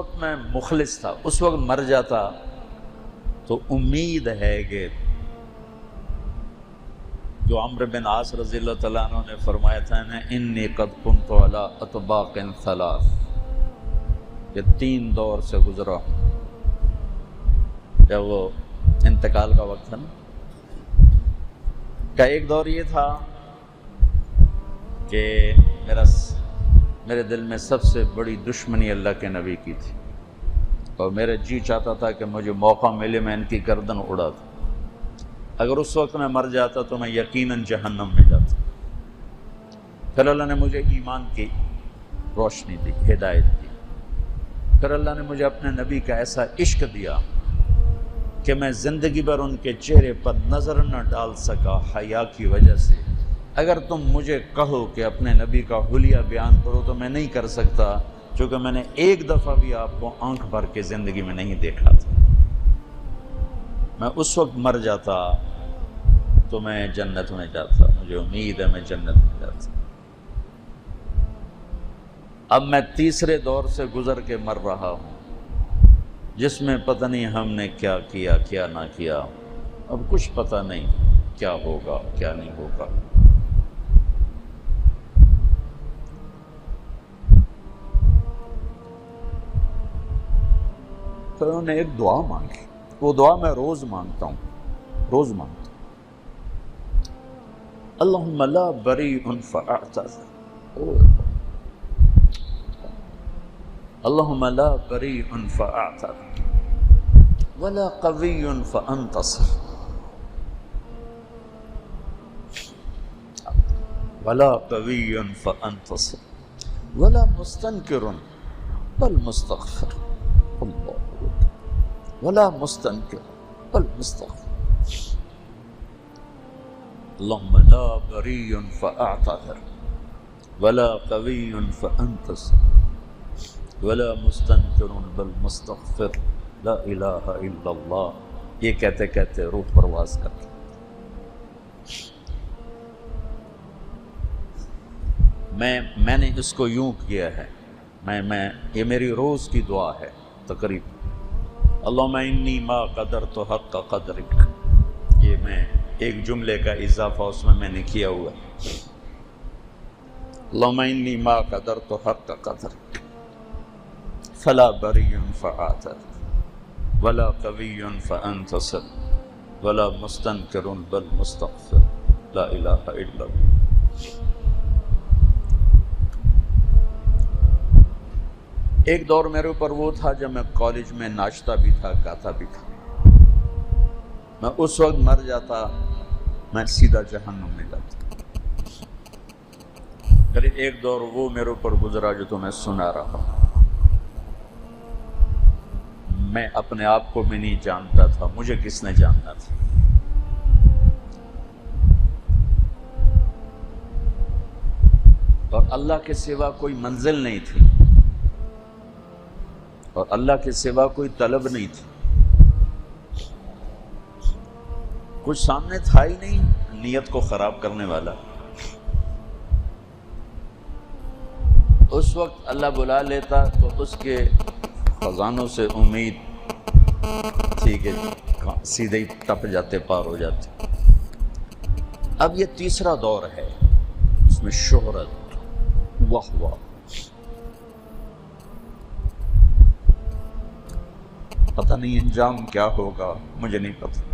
وقت میں مخلص تھا، اس وقت مر جاتا تو امید ہے کہ جو عمرو بن عاص رضی اللہ تعالیٰ عنہ نے فرمایا تھا نا، انی قد کنت علی اطباق ثلاث، یہ 3 دور سے گزرا ہوں۔ جب وہ انتقال کا وقت تھا نا، کا ایک دور یہ تھا کہ میرے دل میں سب سے بڑی دشمنی اللہ کے نبی کی تھی، اور میرا جی چاہتا تھا کہ مجھے موقع ملے میں ان کی گردن اڑا دوں۔ اگر اس وقت میں مر جاتا تو میں یقیناً جہنم میں جاتا۔ پھر اللہ نے مجھے ایمان کی روشنی دی، ہدایت دی۔ پھر اللہ نے مجھے اپنے نبی کا ایسا عشق دیا کہ میں زندگی بھر ان کے چہرے پر نظر نہ ڈال سکا حیا کی وجہ سے۔ اگر تم مجھے کہو کہ اپنے نبی کا حلیہ بیان کرو تو میں نہیں کر سکتا، چونکہ میں نے ایک دفعہ بھی آپ کو آنکھ بھر کے زندگی میں نہیں دیکھا تھا۔ میں اس وقت مر جاتا تو میں جنت میں جاتا، مجھے امید ہے میں جنت میں جاتا۔ اب میں تیسرے دور سے گزر کے مر رہا ہوں، جس میں پتہ نہیں ہم نے کیا کیا کیا نہ کیا، اب کچھ پتہ نہیں کیا ہوگا کیا نہیں ہوگا۔ تو انہوں نے ایک دعا مانگی، وہ دعا میں روز مانگتا ہوں، روز مانگتا ہوں۔ اللہم لا بریء فاعتذر، اللہم لا بریء فاعتذر ولا قوی فانتصر ولا قوی فانتصر ولا مستنکر بل مستغفر، ولا مستنکر بل مستغفر، اللہم لا بریء فاعتذر ولا قوی فانتصر ولا مستنکر بل مستغفر، لا الہ الا اللہ۔ یہ کہتے کہتے روح پرواز کرتا۔ میں نے اس کو یوں کیا ہے، یہ میری روز کی دعا ہے تقریباً۔ اللہم انی ما قدرت حق قدرک، یہ میں ایک جملے کا اضافہ اس میں نے کیا ہوا ہے۔ اللہم انی ما قدرت حق قدرک فلا بریء فاعتذر ولا قوی فانتصر ولا مستنکر بل مستغفر، لا الہ الا اللہ۔ ایک دور میرے اوپر وہ تھا جب میں کالج میں ناچتا بھی تھا، گاتا بھی تھا۔ میں اس وقت مر جاتا، میں سیدھا جہنم میں جاتا۔ پھر ایک دور وہ میرے اوپر گزرا جو تمہیں سنا رہا ہوں۔ میں اپنے آپ کو بھی نہیں جانتا تھا، مجھے کس نے جاننا تھا۔ اور اللہ کے سوا کوئی منزل نہیں تھی، اور اللہ کے سوا کوئی طلب نہیں تھی، کچھ سامنے تھا ہی نہیں نیت کو خراب کرنے والا۔ اس وقت اللہ بلا لیتا تو اس کے خزانوں سے امید تھی کہ سیدھے ہی ٹپ جاتے، پار ہو جاتے۔ اب یہ تیسرا دور ہے، اس میں شہرت، واہ واہ، پتہ نہیں انجام کیا ہوگا، مجھے نہیں پتہ۔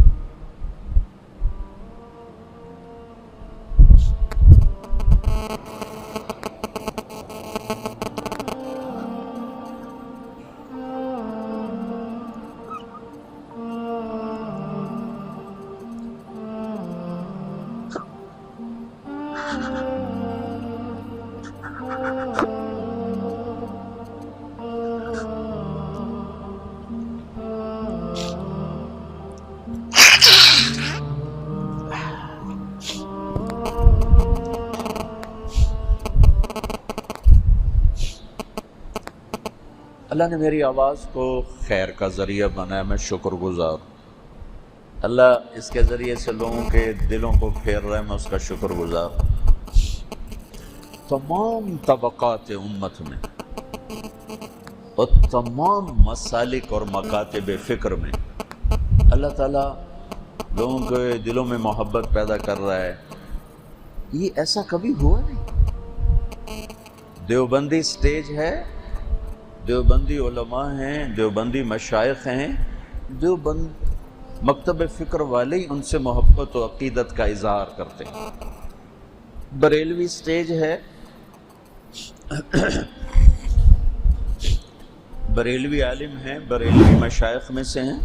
اللہ نے میری آواز کو خیر کا ذریعہ بنایا، میں شکر گزار۔ اللہ اس کے ذریعے سے لوگوں کے دلوں کو پھیر رہا ہے، میں اس کا شکر گزار۔ تمام طبقات امت میں اور تمام مسالک اور مکاتب فکر میں اللہ تعالیٰ لوگوں کے دلوں میں محبت پیدا کر رہا ہے. یہ ایسا کبھی ہوا نہیں. دیوبندی سٹیج ہے، دیوبندی علماء ہیں، دیوبندی مشائخ ہیں، دیوبند مکتب فکر والے ہی ان سے محبت و عقیدت کا اظہار کرتے ہیں. بریلوی سٹیج ہے، بریلوی عالم ہیں، بریلوی مشائخ میں سے ہیں،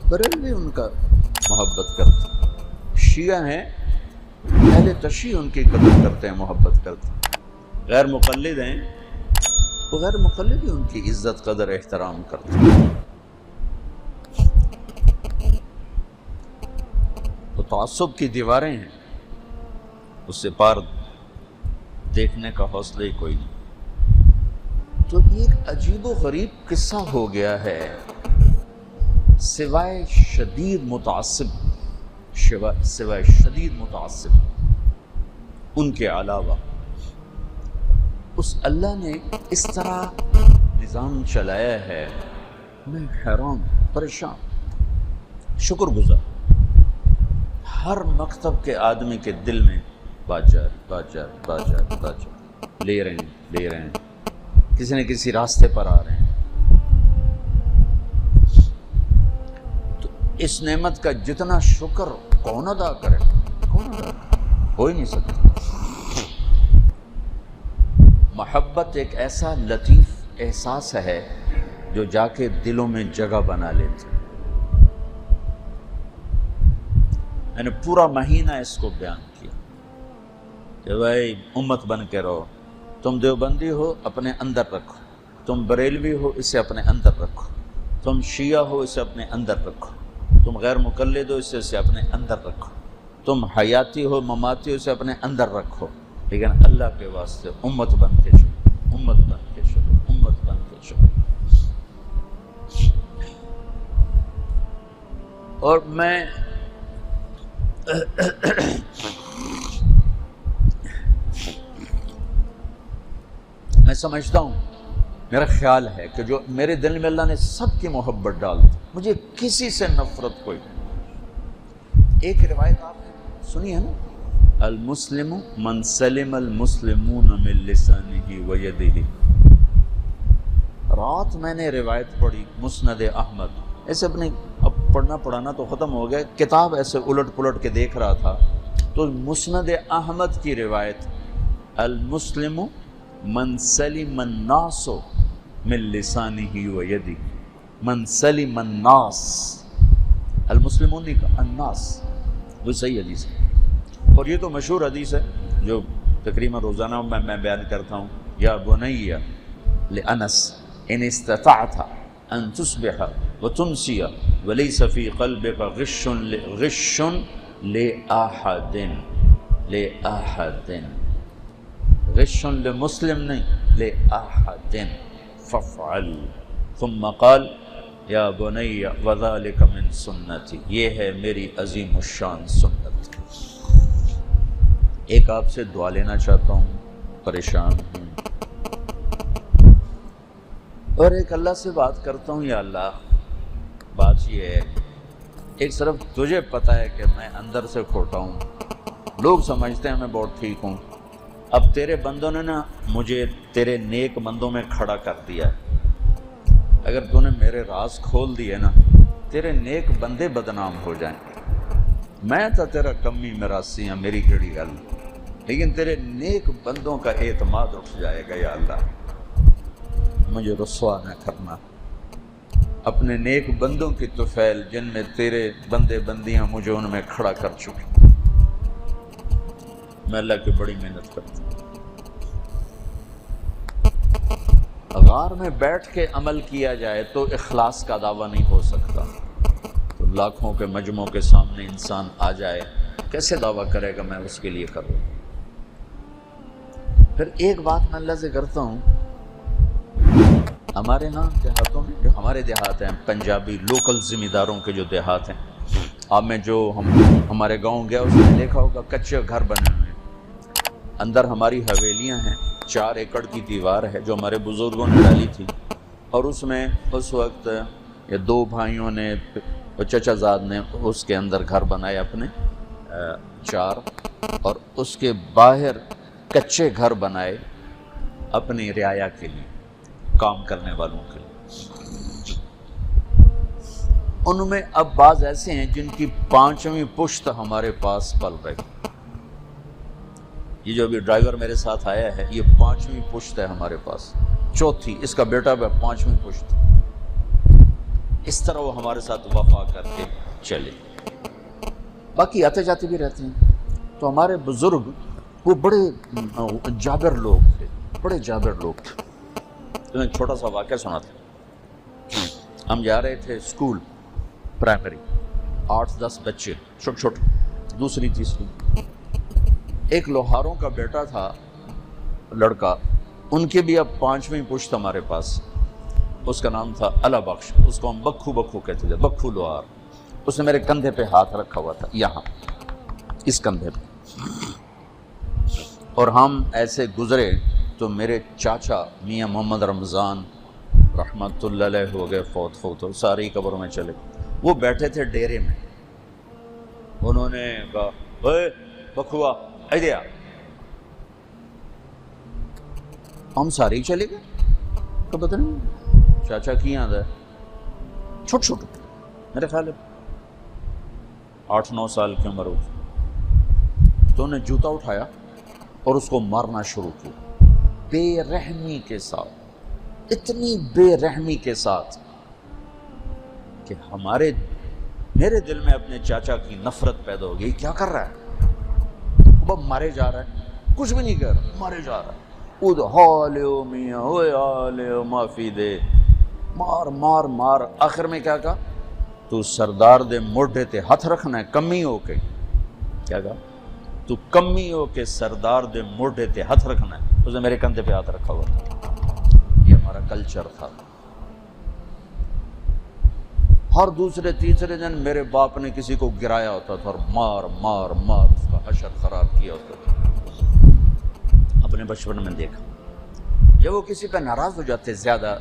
بریلوی ان کا محبت کرتے ہیں. شیعہ ہیں، اہل تشیع ان کی قدر کرتے ہیں، محبت کرتے ہیں. غیر مقلد ہیں، وہ غیر مقلد ہی ان کی عزت قدر احترام کرتے ہیں. تو تعصب کی دیواریں ہیں، اس سے پار دیکھنے کا حوصلہ ہی کوئی نہیں. تو یہ ایک عجیب و غریب قصہ ہو گیا ہے. سوائے شدید متعصب ان کے علاوہ اس اللہ نے اس طرح نظام چلایا ہے. میں حیران، پریشان، شکر گزار. ہر مکتب کے آدمی کے دل میں بات جا لے رہے ہیں، کسی نہ کسی راستے پر آ رہے ہیں. تو اس نعمت کا جتنا شکر کون ادا کرے، ہو ہی نہیں سکتا. محبت ایک ایسا لطیف احساس ہے جو جا کے دلوں میں جگہ بنا لیتا. میں نے پورا مہینہ اس کو بیان کیا کہ بھائی امت بن کے رہو. تم دیوبندی ہو، اپنے اندر رکھو. تم بریلوی ہو، اسے اپنے اندر رکھو. تم شیعہ ہو، اسے اپنے اندر رکھو. تم غیر مقلد ہو، اسے اپنے اندر رکھو. تم حیاتی ہو، مماتی ہو، اسے اپنے اندر رکھو. لیکن اللہ کے واسطے امت بن کے چلو، امت بن کے چلو، امت بن کے چلو. اور میں سمجھتا ہوں، میرا خیال ہے کہ جو میرے دل میں اللہ نے سب کی محبت ڈال دی، مجھے کسی سے نفرت کوئی نہیں. ایک روایت آپ نے سنی ہے نا، المسلم من سلم المسلمون من لسانہ و یدہ. رات میں نے روایت پڑھی مسند احمد، ایسے اپنے اب پڑھنا تو ختم ہو گیا، کتاب ایسے الٹ پلٹ کے دیکھ رہا تھا تو مسند احمد کی روایت، المسلم من سلم الناس من لسانہ و یدہ. من سلم الناس، المسلمون نہیں کہا، الناس، وہ صحیح حدیث ہے. اور یہ تو مشہور حدیث ہے جو تقریباً روزانہ میں بیان کرتا ہوں. یا بنی لانس ان استطعت ان تصبح وتمسی وليس في قلبك غش لأحد غش لمسلم نہیں، لأحد فافعل. ثم قال یا بنی وذلك من سنتی، یہ ہے میری عظیم الشان سنت. ایک آپ سے دعا لینا چاہتا ہوں، پریشان ہوں، اور ایک اللہ سے بات کرتا ہوں. یا اللہ، بات یہ ہے، ایک صرف تجھے پتہ ہے کہ میں اندر سے کھوٹا ہوں، لوگ سمجھتے ہیں میں بہت ٹھیک ہوں. اب تیرے بندوں نے نا مجھے تیرے نیک بندوں میں کھڑا کر دیا ہے. اگر تو نے میرے راز کھول دیے نا، تیرے نیک بندے بدنام ہو جائیں. میں تو تیرا کمی میراثی ہوں، میری کیڑی گل، لیکن تیرے نیک بندوں کا اعتماد اٹھ جائے گا. یا اللہ، مجھے رسوا نہ کرنا. اپنے نیک بندوں کی طفیل جن میں تیرے بندے بندیاں مجھے ان میں کھڑا کر چکے. میں اللہ کی بڑی محنت کرتا ہوں. غار میں بیٹھ کے عمل کیا جائے تو اخلاص کا دعویٰ نہیں ہو سکتا. تو لاکھوں کے مجموعوں کے سامنے انسان آ جائے، کیسے دعویٰ کرے گا میں اس کے لیے کروں. پھر ایک بات میں اللہ سے کرتا ہوں، ہمارے ہاں دیہاتوں میں، جو ہمارے دیہات ہیں پنجابی لوکل ذمہ داروں کے جو دیہات ہیں، آپ میں جو ہمارے گاؤں گیا اس نے دیکھا ہوگا کچے گھر بنے ہوئے ہیں. اندر ہماری حویلیاں ہیں، 4 ایکڑ کی دیوار ہے جو ہمارے بزرگوں نے ڈالی تھی. اور اس میں اس وقت یہ دو بھائیوں نے چچا زاد نے اس کے اندر گھر بنائے اپنے 4، اور اس کے باہر کچے گھر بنائے اپنی رعایا کے لیے، کام کرنے والوں کے لیے۔ ان میں اب بعض ایسے ہیں جن کی 5ویں پشت ہمارے پاس پل رہی۔ یہ جو ابھی ڈرائیور میرے ساتھ آیا ہے، یہ 5ویں پشت ہے ہمارے پاس، 4تھی، اس کا بیٹا بھی 5ویں پشت۔ اس طرح وہ ہمارے ساتھ وفا کر کے چلے، باقی آتے جاتے بھی رہتے ہیں۔ تو ہمارے بزرگ وہ بڑے جابر لوگ تھے، بڑے جابر لوگ تھے۔ تو میں ایک چھوٹا سا واقعہ سناتا ہوں۔ ہم جا رہے تھے اسکول پرائمری، 8-10 بچے چھوٹے چھوٹے، دوسری تیسری۔ ایک لوہاروں کا بیٹا تھا لڑکا، ان کے بھی اب 5ویں پشت ہمارے پاس۔ اس کا نام تھا اللہ بخش، اس کو ہم بکھو بکھو کہتے تھے، بکھو لوہار۔ اس نے میرے کندھے پہ ہاتھ رکھا ہوا تھا، یہاں اس کندھے پہ، اور ہم ایسے گزرے تو میرے چاچا میاں محمد رمضان رحمت اللہ علیہ ہو گئے، فوت ساری قبروں میں چلے۔ وہ بیٹھے تھے ڈیرے میں، انہوں نے کہا اے بکھوا ادھر آ، ہم سارے ہی چلے گئے۔ تو پتہ نہیں چاچا کی آدھا ہے، چھوٹ چھوٹ میرے خیال ہے 8-9 سال کی عمر ہوتی۔ تو انہیں جوتا اٹھایا اور اس کو مارنا شروع کیا، بے رحمی کے ساتھ، اتنی بے رحمی کے ساتھ کہ میرے دل میں اپنے چاچا کی نفرت پیدا ہو گئی۔ کیا کر رہا ہے؟ وہ مارے جا رہا ہے، کچھ بھی نہیں کر رہا، مارے جا رہا ہے۔ خود ہالیو میاں ہوئے ہالیو معافی دے، مار مار مار۔ آخر میں کیا کہا؟ تو سردار دے موڈے تے ہاتھ رکھنا ہے کمی ہو کے۔ کیا کہا؟ تو کمی ہو کے سردار دے موڈے تے ہاتھ رکھنا ہے۔ اس نے میرے کندھے پہ ہاتھ رکھا ہوا تھا۔ یہ ہمارا کلچر تھا۔ ہر دوسرے تیسرے دن میرے باپ نے کسی کو گرایا ہوتا تھا اور مار مار مار اس کا حشر خراب کیا ہوتا تھا۔ اپنے بچپن میں دیکھا، جب وہ کسی پہ ناراض ہو جاتے زیادہ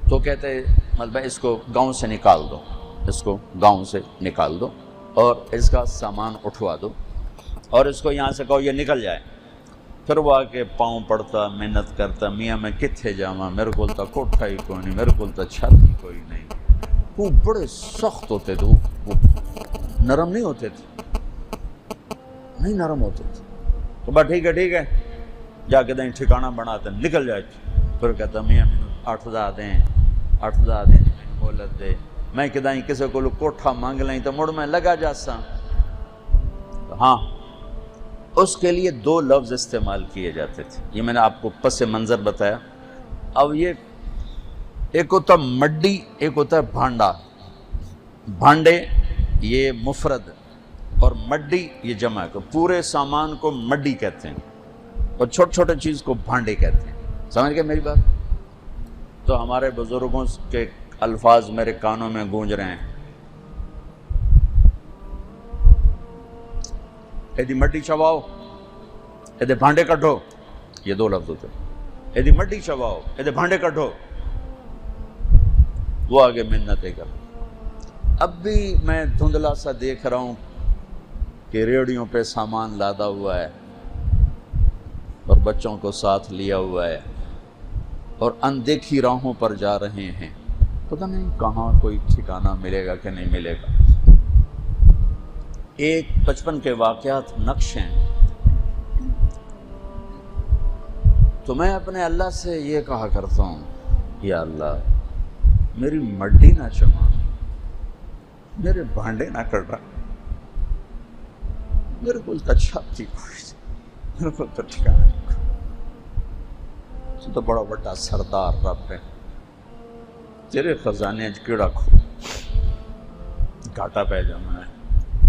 تو کہتے مطلب اس کو گاؤں سے نکال دو، اس کو گاؤں سے نکال دو اور اس کا سامان اٹھوا دو اور اس کو یہاں سے کہو یہ نکل جائے۔ پھر وہ آ کے پاؤں پڑتا، محنت کرتا، میاں میں کتھے جاواں، میرے کو تا کوٹھا ہی کوئی نہیں، میرے کو تا چھت ہی کوئی نہیں۔ وہ بڑے سخت ہوتے تھے، وہ نرم نہیں ہوتے تھے، نہیں نرم ہوتے تھے۔ تو بس ٹھیک ہے جا کے دیں ٹھکانہ بناتے نکل جائے۔ پھر کہتا میاں مینوں 8,000 دیں مہلت دے، میں کدائیں کسی کو کوٹھا مانگ لیں تو مڑ میں لگا جاساں۔ ہاں، اس کے لیے 2 لفظ استعمال کیے جاتے تھے، یہ میں نے آپ کو پس منظر بتایا۔ اب یہ ایک ہوتا مڈی، ایک ہوتا ہے بھانڈا۔ بھانڈے یہ مفرد اور مڈی یہ جمع ہے، پورے سامان کو مڈی کہتے ہیں اور چھوٹے چھوٹے چیز کو بھانڈے کہتے ہیں۔ سمجھ گئے میری بات؟ تو ہمارے بزرگوں کے الفاظ میرے کانوں میں گونج رہے ہیں۔ ایدی مڈی چواؤ، ایدے بھانڈے کڈھو، یہ 2 لفظ ہوتے ہیں۔ ایدی مڈی چواؤ، ایدے بھانڈے کڈھو، وہ آگے منتیں کر۔ اب بھی میں دھندلا سا دیکھ رہا ہوں کہ ریڑھیوں پہ سامان لادا ہوا ہے اور بچوں کو ساتھ لیا ہوا ہے اور اندیکھی راہوں پر جا رہے ہیں، پتہ نہیں کہاں کوئی ٹھکانہ ملے گا کہ نہیں ملے گا۔ ایک بچپن کے واقعات نقش ہیں۔ تو میں اپنے اللہ سے یہ کہا کرتا ہوں، یا اللہ میری مڈی نہ چما، میرے بھانڈے نہ کر رہا، میرے کو تا چھاتی کوئی، میرے کو تا ٹھکانا تو بڑا بڑا سردار رب ہے، تیرے خزانے کیڑا کھو گھاٹا پہ جانا ہے۔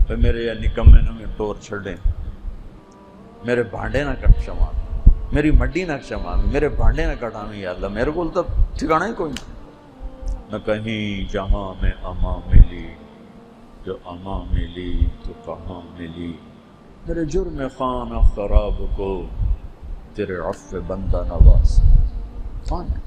پھر میرے یا نکمے نہ میں ٹور چھڑیں، میرے بھانڈے نہ کٹ چما، میری مڈی نہ چما، میرے بھانڈے نہ کٹاویں یا اللہ، میرے کو تو ٹھکانا ہی کوئی نہیں۔ نہ کہیں جہاں میں اما ملی، جو اما ملی تو کہاں ملی، میرے جرم خانہ خراب کو تیرے عفو بندہ نواز۔ کون ہے؟